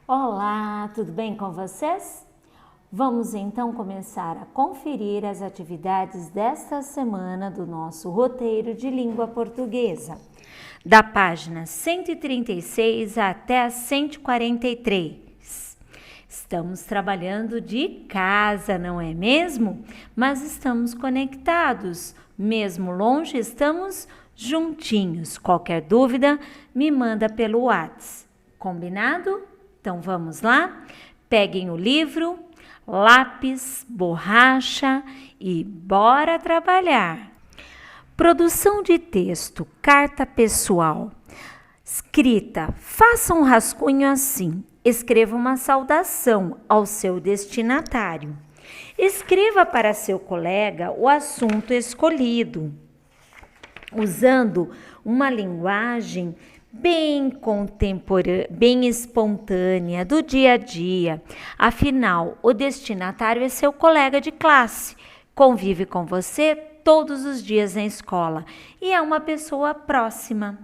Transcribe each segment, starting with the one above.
Olá, tudo bem com vocês? Vamos então começar a conferir as atividades desta semana do nosso roteiro de língua portuguesa, da página 136 até a 143. Estamos trabalhando de casa, não é mesmo? Mas estamos conectados, mesmo longe, estamos juntinhos. Qualquer dúvida, me manda pelo WhatsApp. Combinado? Então vamos lá? Peguem o livro, lápis, borracha e bora trabalhar. Produção de texto, carta pessoal. Escrita, faça um rascunho assim. Escreva uma saudação ao seu destinatário. Escreva para seu colega o assunto escolhido, usando uma linguagem bem contemporânea, bem espontânea, do dia a dia. Afinal, o destinatário é seu colega de classe, convive com você todos os dias na escola e é uma pessoa próxima.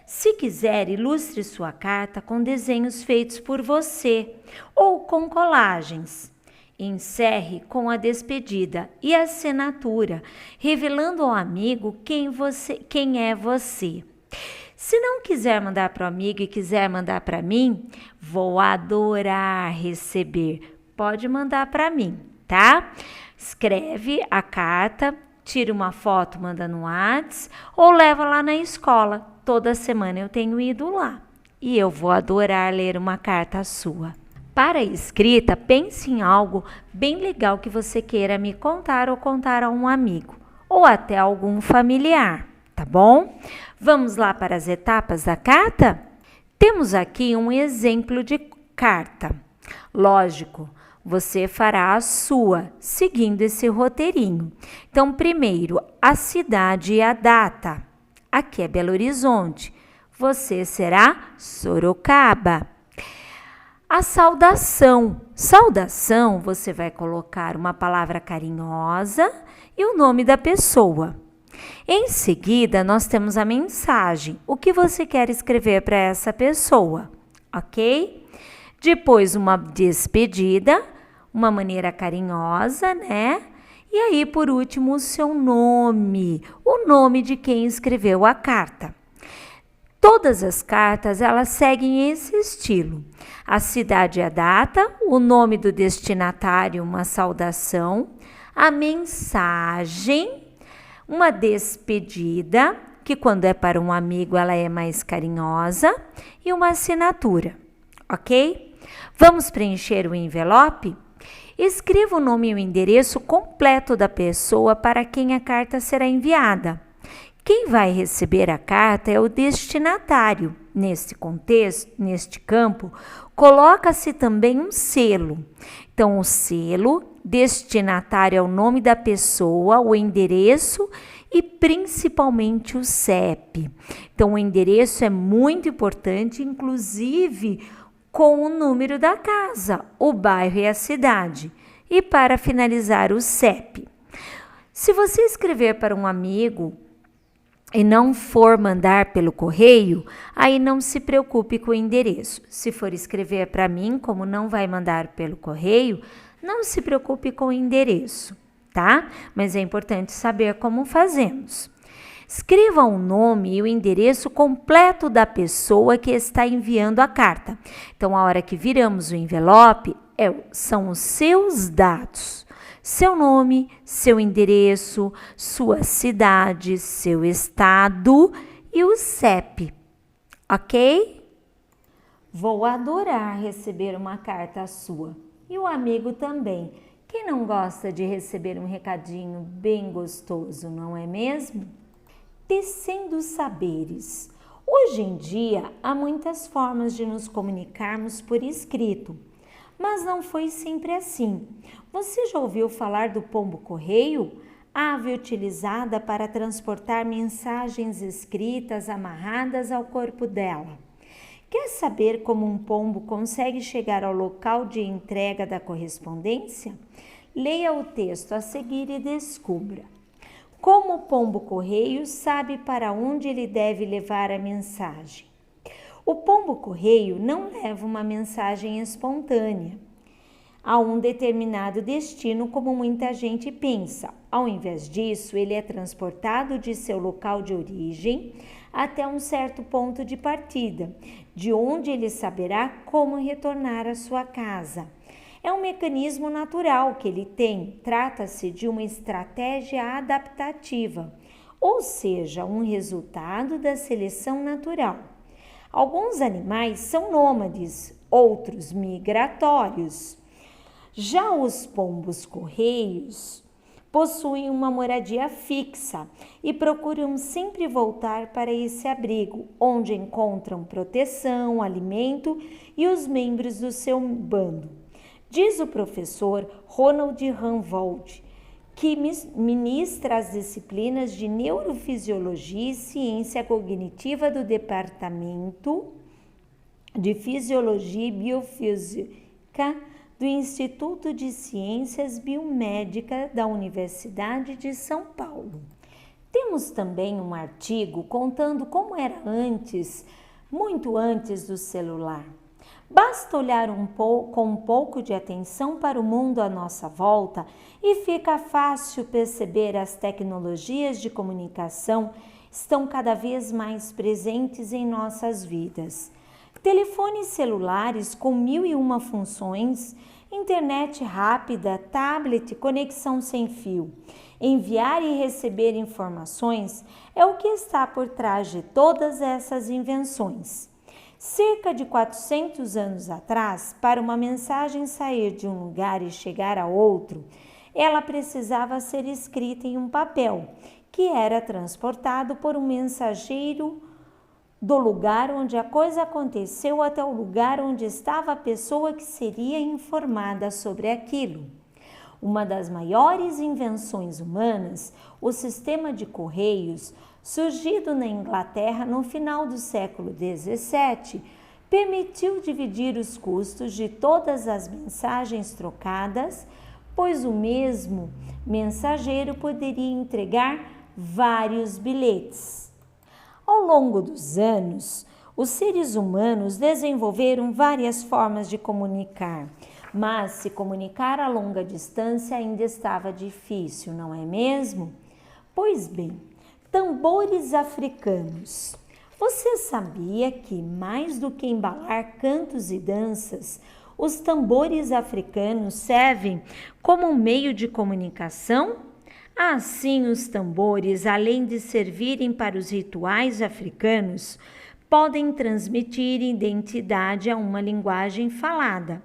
Se quiser, ilustre sua carta com desenhos feitos por você ou com colagens. Encerre com a despedida e a assinatura, revelando ao amigo quem é você. Se não quiser mandar para o amigo e quiser mandar para mim, vou adorar receber. Pode mandar para mim, tá? Escreve a carta, tira uma foto, manda no WhatsApp ou leva lá na escola. Toda semana eu tenho ido lá e eu vou adorar ler uma carta sua. Para a escrita, pense em algo bem legal que você queira me contar ou contar a um amigo ou até algum familiar, tá bom? Vamos lá para as etapas da carta? Temos aqui um exemplo de carta. Lógico, você fará a sua, seguindo esse roteirinho. Então, primeiro, a cidade e a data. Aqui é Belo Horizonte. Você será Sorocaba. A saudação. Saudação, você vai colocar uma palavra carinhosa e o nome da pessoa. Em seguida, nós temos a mensagem. O que você quer escrever para essa pessoa, ok? Depois, uma despedida, uma maneira carinhosa, né? E aí, por último, o seu nome, o nome de quem escreveu a carta. Todas as cartas, elas seguem esse estilo. A cidade e a data, o nome do destinatário, uma saudação, a mensagem, uma despedida, que quando é para um amigo ela é mais carinhosa, e uma assinatura, ok? Vamos preencher o envelope? Escreva o nome e o endereço completo da pessoa para quem a carta será enviada. Quem vai receber a carta é o destinatário. Neste contexto, neste campo, coloca-se também um selo. Então, o selo, destinatário é o nome da pessoa, o endereço e principalmente o CEP. Então, o endereço é muito importante, inclusive com o número da casa, o bairro e a cidade. E para finalizar, o CEP. Se você escrever para um amigo e não for mandar pelo correio, aí não se preocupe com o endereço. Se for escrever para mim, como não vai mandar pelo correio, não se preocupe com o endereço, tá? Mas é importante saber como fazemos. Escreva o nome e o endereço completo da pessoa que está enviando a carta. Então, a hora que viramos o envelope, são os seus dados. Seu nome, seu endereço, sua cidade, seu estado e o CEP, ok? Vou adorar receber uma carta sua e o amigo também. Quem não gosta de receber um recadinho bem gostoso, não é mesmo? Tecendo saberes. Hoje em dia, há muitas formas de nos comunicarmos por escrito. Mas não foi sempre assim. Você já ouviu falar do pombo-correio? Ave utilizada para transportar mensagens escritas amarradas ao corpo dela. Quer saber como um pombo consegue chegar ao local de entrega da correspondência? Leia o texto a seguir e descubra. Como o pombo-correio sabe para onde ele deve levar a mensagem? O pombo-correio não leva uma mensagem espontânea a um determinado destino como muita gente pensa. Ao invés disso, ele é transportado de seu local de origem até um certo ponto de partida, de onde ele saberá como retornar à sua casa. É um mecanismo natural que ele tem, trata-se de uma estratégia adaptativa, ou seja, um resultado da seleção natural. Alguns animais são nômades, outros migratórios. Já os pombos-correios possuem uma moradia fixa e procuram sempre voltar para esse abrigo, onde encontram proteção, alimento e os membros do seu bando. Diz o professor Ronald Ranvold, que ministra as disciplinas de Neurofisiologia e Ciência Cognitiva do Departamento de Fisiologia e Biofísica do Instituto de Ciências Biomédicas da Universidade de São Paulo. Temos também um artigo contando como era antes, muito antes do celular. Basta olhar com um pouco de atenção para o mundo à nossa volta e fica fácil perceber as tecnologias de comunicação estão cada vez mais presentes em nossas vidas. Telefones celulares com 1001 funções, internet rápida, tablet, conexão sem fio. Enviar e receber informações é o que está por trás de todas essas invenções. Cerca de 400 anos atrás, para uma mensagem sair de um lugar e chegar a outro, ela precisava ser escrita em um papel, que era transportado por um mensageiro do lugar onde a coisa aconteceu até o lugar onde estava a pessoa que seria informada sobre aquilo. Uma das maiores invenções humanas, o sistema de correios, surgido na Inglaterra no final do século XVII, permitiu dividir os custos de todas as mensagens trocadas, pois o mesmo mensageiro poderia entregar vários bilhetes. Ao longo dos anos, os seres humanos desenvolveram várias formas de comunicar, mas se comunicar a longa distância ainda estava difícil, não é mesmo? Pois bem, tambores africanos. Você sabia que, mais do que embalar cantos e danças, os tambores africanos servem como um meio de comunicação? Assim, os tambores, além de servirem para os rituais africanos, podem transmitir identidade a uma linguagem falada.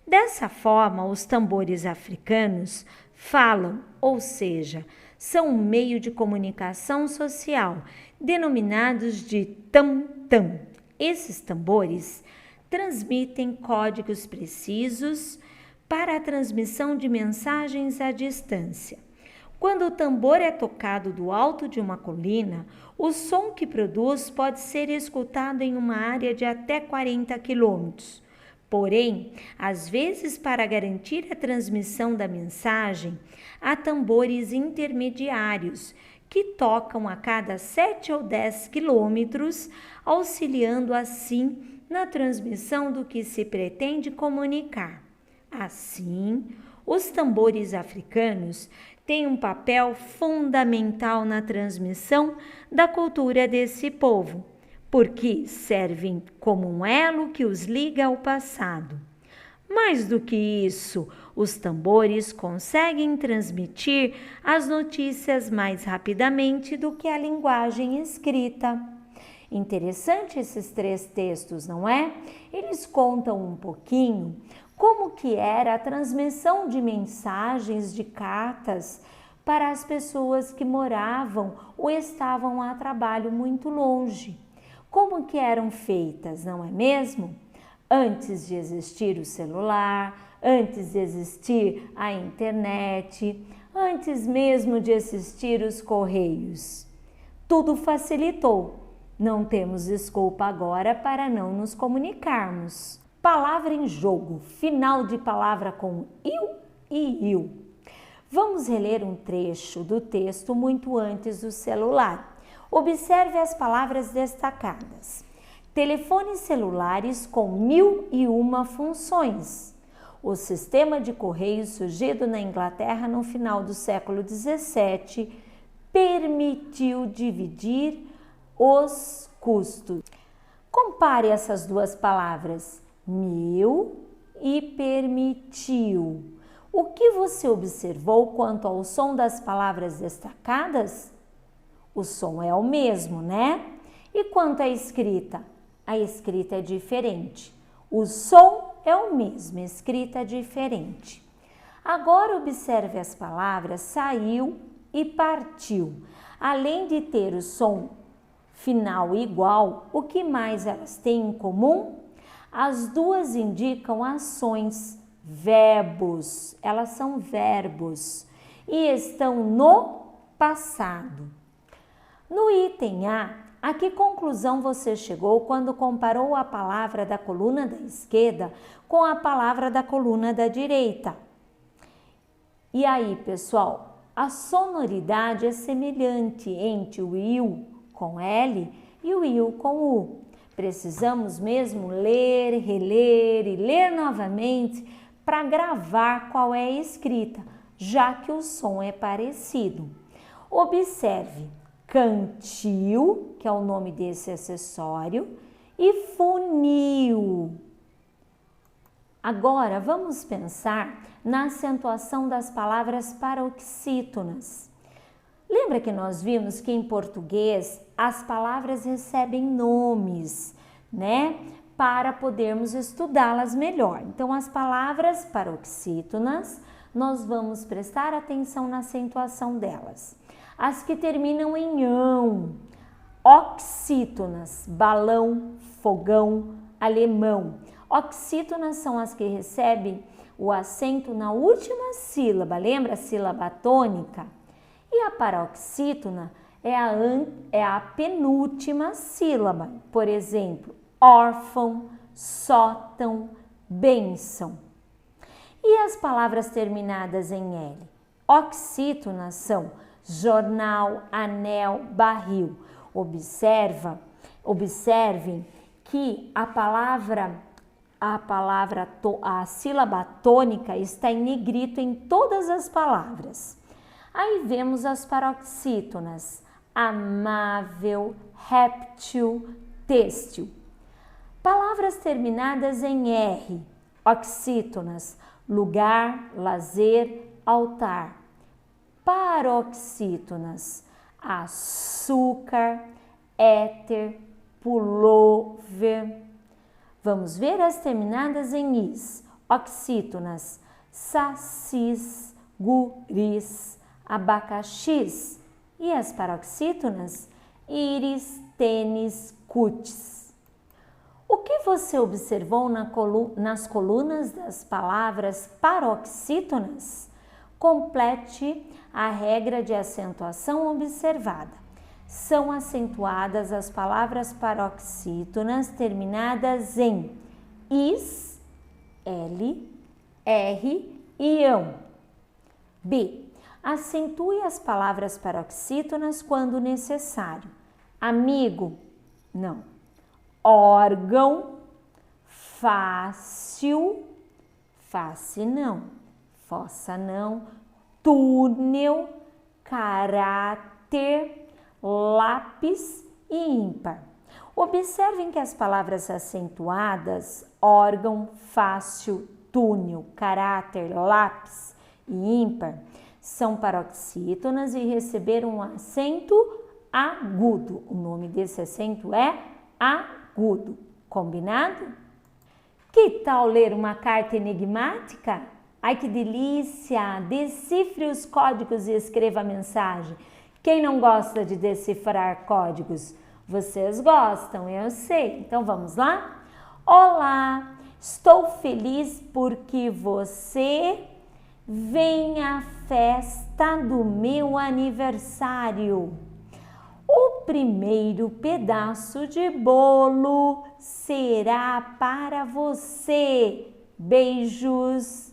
Dessa forma, os tambores africanos falam, ou seja, são um meio de comunicação social, denominados de tam-tam. Esses tambores transmitem códigos precisos para a transmissão de mensagens à distância. Quando o tambor é tocado do alto de uma colina, o som que produz pode ser escutado em uma área de até 40 quilômetros. Porém, às vezes, para garantir a transmissão da mensagem, há tambores intermediários que tocam a cada 7 ou 10 quilômetros, auxiliando assim na transmissão do que se pretende comunicar. Assim, os tambores africanos têm um papel fundamental na transmissão da cultura desse povo, porque servem como um elo que os liga ao passado. Mais do que isso, os tambores conseguem transmitir as notícias mais rapidamente do que a linguagem escrita. Interessante esses 3 textos, não é? Eles contam um pouquinho como que era a transmissão de mensagens, de cartas para as pessoas que moravam ou estavam a trabalho muito longe. Como que eram feitas, não é mesmo? Antes de existir o celular, antes de existir a internet, antes mesmo de existir os correios. Tudo facilitou. Não temos desculpa agora para não nos comunicarmos. Palavra em jogo, final de palavra com eu e eu. Vamos reler um trecho do texto muito antes do celular. Observe as palavras destacadas. telefones celulares com 1001 funções. O sistema de correios surgido na Inglaterra no final do século XVII permitiu dividir os custos. Compare essas duas palavras, mil e permitiu. O que você observou quanto ao som das palavras destacadas? O som é o mesmo, né? E quanto à escrita? A escrita é diferente. O som é o mesmo, a escrita é diferente. Agora observe as palavras saiu e partiu. Além de ter o som final igual, o que mais elas têm em comum? As duas indicam ações, verbos. Elas são verbos e estão no passado. No item A que conclusão você chegou quando comparou a palavra da coluna da esquerda com a palavra da coluna da direita? E aí, pessoal, a sonoridade é semelhante entre o IU com L e o IU com U. Precisamos mesmo ler, reler e ler novamente para gravar qual é a escrita, já que o som é parecido. Observe cantil, que é o nome desse acessório, e funil. Agora vamos pensar na acentuação das palavras paroxítonas. Lembra que nós vimos que em português as palavras recebem nomes, né? Para podermos estudá-las melhor. Então, as palavras paroxítonas, nós vamos prestar atenção na acentuação delas. As que terminam em ão, oxítonas, balão, fogão, alemão. Oxítonas são as que recebem o acento na última sílaba, lembra a sílaba tônica? E a paroxítona é a penúltima sílaba, por exemplo, órfão, sótão, bênção. E as palavras terminadas em L? Oxítonas são jornal, anel, barril. Observem que a sílaba tônica está em negrito em todas as palavras. Aí vemos as paroxítonas, amável, réptil, têxtil. Palavras terminadas em R, oxítonas, lugar, lazer, altar. Paroxítonas, açúcar, éter, pullover. Vamos ver as terminadas em is, oxítonas, sacis, guris, abacaxis. E as paroxítonas, íris, tênis, cutis. O que você observou nas colunas das palavras paroxítonas? Complete a regra de acentuação observada. São acentuadas as palavras paroxítonas terminadas em is, L, R e ão. B. Acentue as palavras paroxítonas quando necessário. Amigo, não. Órgão, fácil, face não. Fossa não. Túnel, caráter, lápis e ímpar. Observem que as palavras acentuadas, órgão, fácil, túnel, caráter, lápis e ímpar, são paroxítonas e receberam um acento agudo. O nome desse acento é agudo. Combinado? Que tal ler uma carta enigmática? Ai, que delícia! Decifre os códigos e escreva a mensagem. Quem não gosta de decifrar códigos? Vocês gostam, eu sei. Então vamos lá? Olá! Estou feliz porque você vem à festa do meu aniversário. O primeiro pedaço de bolo será para você. Beijos!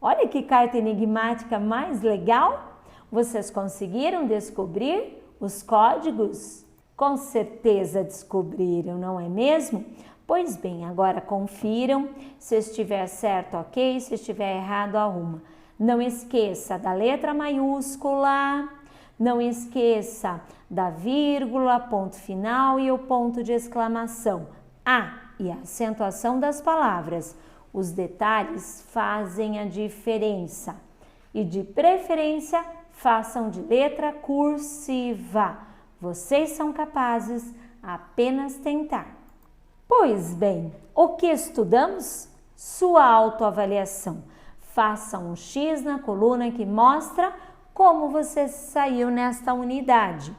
Olha que carta enigmática mais legal! Vocês conseguiram descobrir os códigos? Com certeza descobriram, não é mesmo? Pois bem, agora confiram. Se estiver certo, ok. Se estiver errado, arruma. Não esqueça da letra maiúscula, não esqueça da vírgula, ponto final e o ponto de exclamação. E a acentuação das palavras. Os detalhes fazem a diferença. E de preferência, façam de letra cursiva. Vocês são capazes, apenas tentar. Pois bem, o que estudamos? Sua autoavaliação. Faça um X na coluna que mostra como você saiu nesta unidade.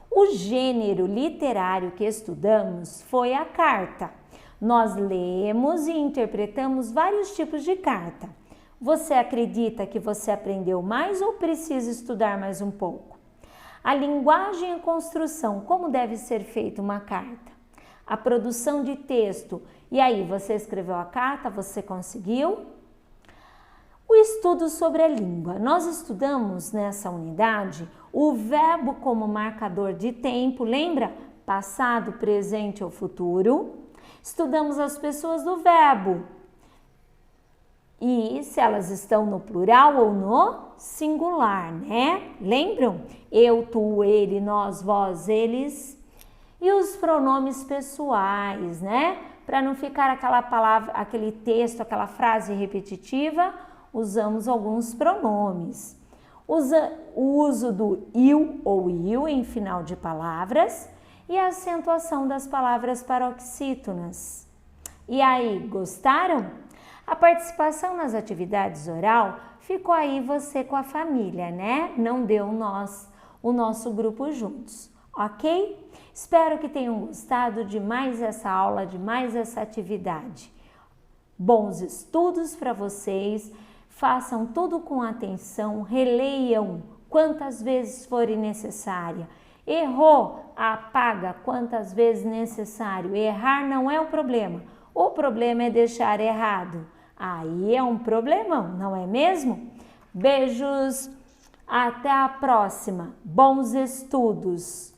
O gênero literário que estudamos foi a carta. Nós lemos e interpretamos vários tipos de carta. Você acredita que você aprendeu mais ou precisa estudar mais um pouco? A linguagem e a construção, como deve ser feita uma carta? A produção de texto. E aí, você escreveu a carta? Você conseguiu? O estudo sobre a língua. Nós estudamos nessa unidade o verbo como marcador de tempo, lembra? Passado, presente ou futuro. Estudamos as pessoas do verbo. E se elas estão no plural ou no singular, né? Lembram? Eu, tu, ele, nós, vós, eles. E os pronomes pessoais, né? Para não ficar aquela palavra, aquele texto, aquela frase repetitiva, usamos alguns pronomes. O uso do il ou il em final de palavras e a acentuação das palavras paroxítonas. E aí, gostaram? A participação nas atividades oral ficou aí você com a família, né? Não deu o nosso grupo juntos, ok? Espero que tenham gostado de mais essa aula, de mais essa atividade. Bons estudos para vocês, façam tudo com atenção, releiam quantas vezes forem necessária. Errou, apaga quantas vezes necessário. Errar não é o problema é deixar errado. Aí é um problemão, não é mesmo? Beijos, até a próxima. Bons estudos!